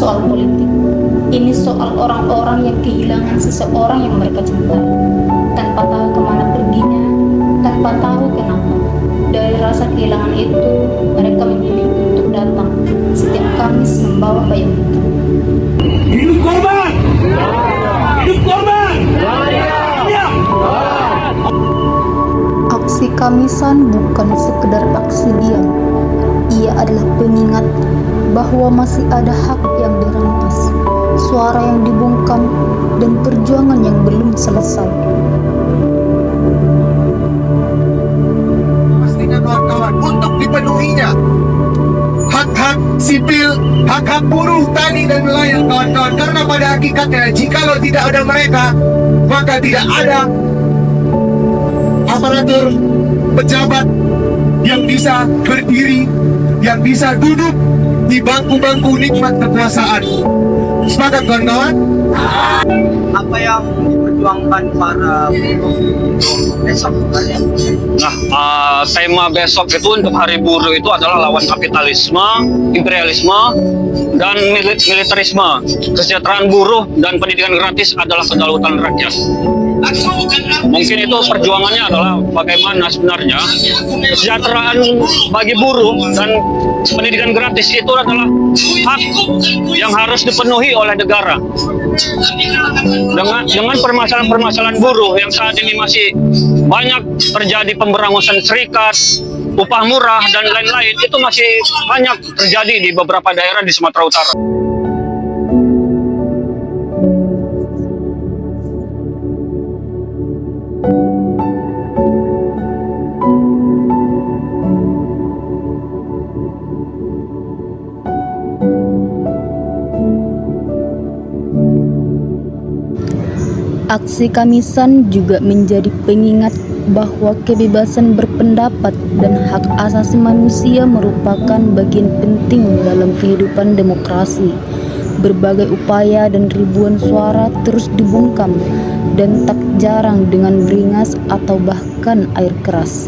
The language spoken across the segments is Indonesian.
soal politik. Ini soal orang-orang yang kehilangan seseorang yang mereka cintai, tanpa tahu kemana perginya, tanpa tahu kenapa. Dari rasa kehilangan itu, mereka memilih untuk datang setiap Kamis membawa bayang itu. Hidup korban! Hidup korban! Ya! Aksi Kamisan bukan sekedar aksi diam. Ia adalah pengingat bahwa masih ada hak yang dirampas, suara yang dibungkam, dan perjuangan yang belum selesai. Pastikan kawan-kawan untuk dipenuhinya hak-hak sipil, hak-hak buruh, tani dan nelayan kawan-kawan. Karena pada hakikatnya jikalau tidak ada mereka, maka tidak ada aparatur pejabat yang bisa berdiri, yang bisa duduk di bangku-bangku nikmat kekuasaan. Sepakat kawan-kawan? Apa yang diperjuangkan para buruh besok hari? Tema besok itu untuk Hari Buruh itu adalah lawan kapitalisme, imperialisme, dan militerisme. Kesejahteraan buruh dan pendidikan gratis adalah kedaulatan rakyat. Mungkin itu perjuangannya adalah bagaimana sebenarnya kesejahteraan bagi buruh dan pendidikan gratis itu adalah hak yang harus dipenuhi oleh negara. Dengan permasalahan-permasalahan buruh yang saat ini masih banyak terjadi, pemberangusan serikat, upah murah dan lain-lain, itu masih banyak terjadi di beberapa daerah di Sumatera Utara. Aksi Kamisan juga menjadi pengingat bahwa kebebasan berpendapat dan hak asasi manusia merupakan bagian penting dalam kehidupan demokrasi. Berbagai upaya dan ribuan suara terus dibungkam, dan tak jarang dengan beringas atau bahkan air keras.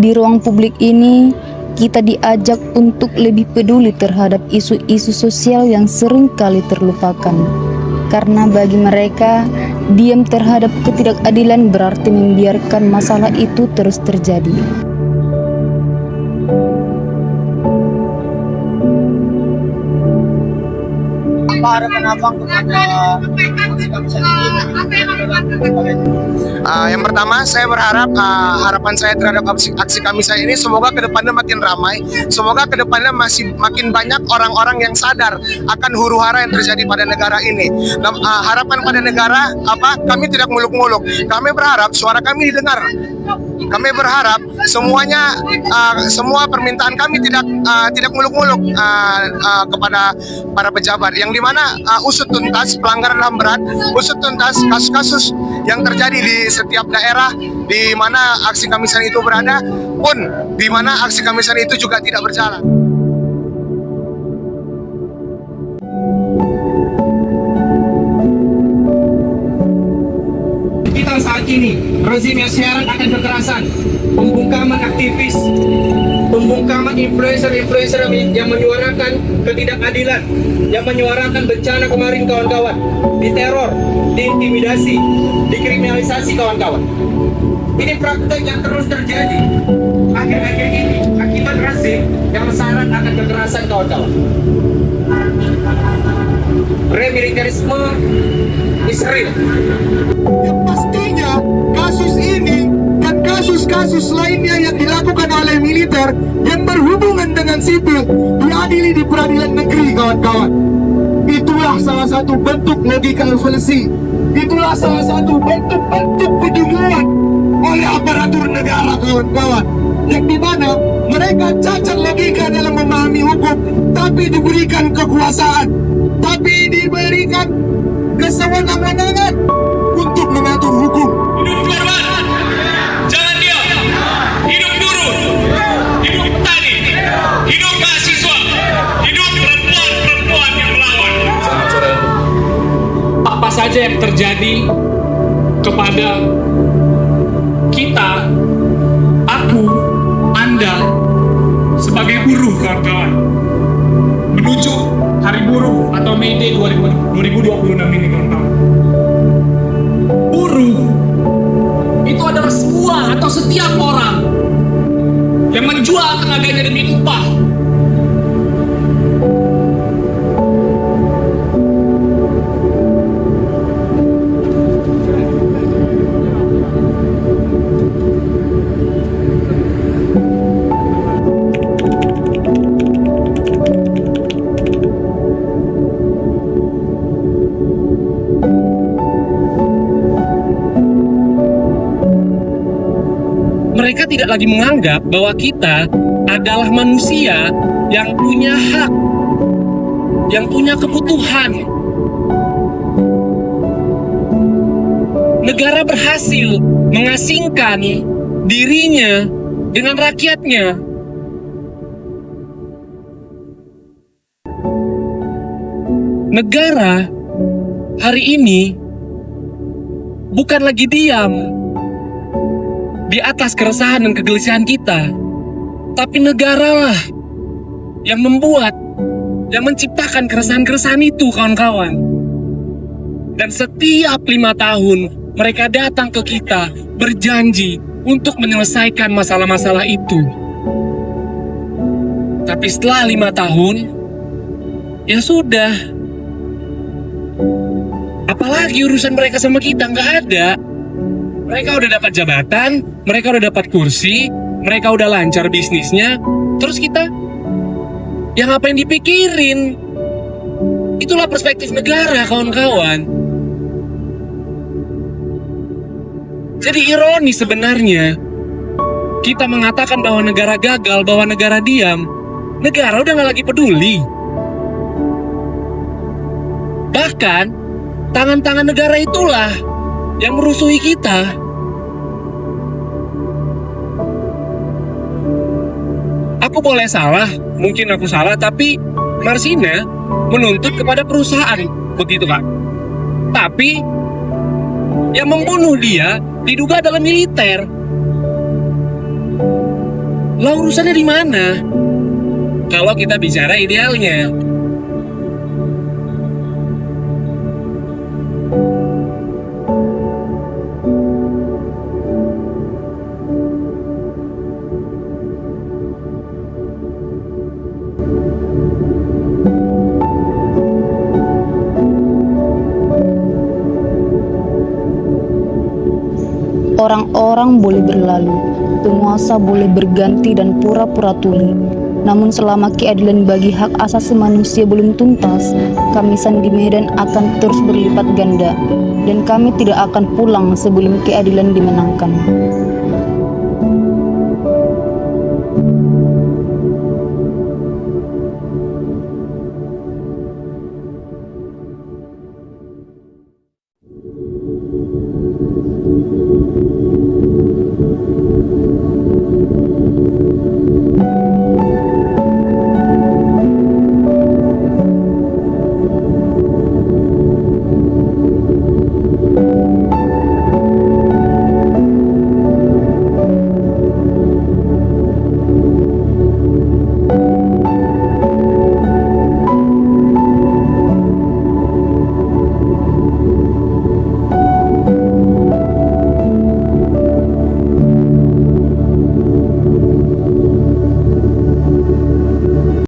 Di ruang publik ini, kita diajak untuk lebih peduli terhadap isu-isu sosial yang sering kali terlupakan. Karena bagi mereka, diam terhadap ketidakadilan berarti membiarkan masalah itu terus terjadi. Apa harapan abang kepada Kamisan ini? Yang pertama, saya berharap harapan saya terhadap aksi Kamisan ini semoga kedepannya makin ramai, semoga kedepannya masih makin banyak orang-orang yang sadar akan huru-hara yang terjadi pada negara ini. Harapan pada negara apa? Kami tidak muluk-muluk. Kami berharap suara kami didengar. Kami berharap semuanya, semua permintaan kami tidak muluk-muluk kepada para pejabat, yang dimana usut tuntas pelanggaran HAM berat, usut tuntas kasus-kasus yang terjadi di setiap daerah di mana aksi Kamisan itu berada, pun di mana aksi Kamisan itu juga tidak berjalan. Kita saat ini rezim yang syarat akan kekerasan, pembungkaman aktivis, pembungkaman influencer-influencer yang menyuarakan ketidakadilan, yang menyuarakan bencana kemarin kawan-kawan, diteror, diintimidasi, dikriminalisasi kawan-kawan. Ini praktek yang terus terjadi akhir-akhir ini akibat rezim yang syarat akan kekerasan kawan-kawan. Remilitarisme is real. Yang pastinya kasus ini dan kasus-kasus lainnya yang dilakukan oleh militer yang berhubungan dengan sipil diadili di peradilan negeri kawan-kawan. Itulah salah satu bentuk logika evolusi. Itulah salah satu bentuk-bentuk kedunguan oleh aparatur negara kawan-kawan, yang dimana mereka Mereka cacat logika dalam memahami hukum, tapi diberikan kekuasaan, tapi diberikan kesewenang-wenangan untuk mengatur hukum. Hidup korban, jangan diam. Hidup buruh, hidup petani, hidup mahasiswa, hidup perempuan-perempuan yang melawan. Apa saja yang terjadi kepada kita, aku, Anda, sebagai buruh, kawan-kawan, menuju Hari Buruh atau May Day 2026 ini, kawan-kawan. Buruh itu adalah semua atau setiap orang yang menjual tenaganya demi upah. Mereka tidak lagi menganggap bahwa kita adalah manusia yang punya hak, yang punya kebutuhan. Negara berhasil mengasingkan dirinya dengan rakyatnya. Negara hari ini bukan lagi diam di atas keresahan dan kegelisahan kita, tapi negaralah yang membuat, yang menciptakan keresahan-keresahan itu, kawan-kawan. Dan setiap 5 tahun mereka datang ke kita berjanji untuk menyelesaikan masalah-masalah itu. Tapi setelah 5 tahun, ya sudah. Apalagi urusan mereka sama kita, nggak ada. Mereka udah dapat jabatan, mereka udah dapat kursi, mereka udah lancar bisnisnya. Terus kita, ya ngapain dipikirin? Itulah perspektif negara, kawan-kawan. Jadi ironis sebenarnya. Kita mengatakan bahwa negara gagal, bahwa negara diam. Negara udah gak lagi peduli. Bahkan, tangan-tangan negara itulah yang merusuhi kita. Aku boleh salah, mungkin aku salah, tapi Marsina menuntut kepada perusahaan, begitu Kak. Tapi yang membunuh dia diduga adalah militer. Lah urusannya di mana? Kalau kita bicara idealnya. Orang-orang boleh berlalu, penguasa boleh berganti dan pura-pura tuli. Namun selama keadilan bagi hak asasi manusia belum tuntas, kamisan di Medan akan terus berlipat ganda, dan kami tidak akan pulang sebelum keadilan dimenangkan.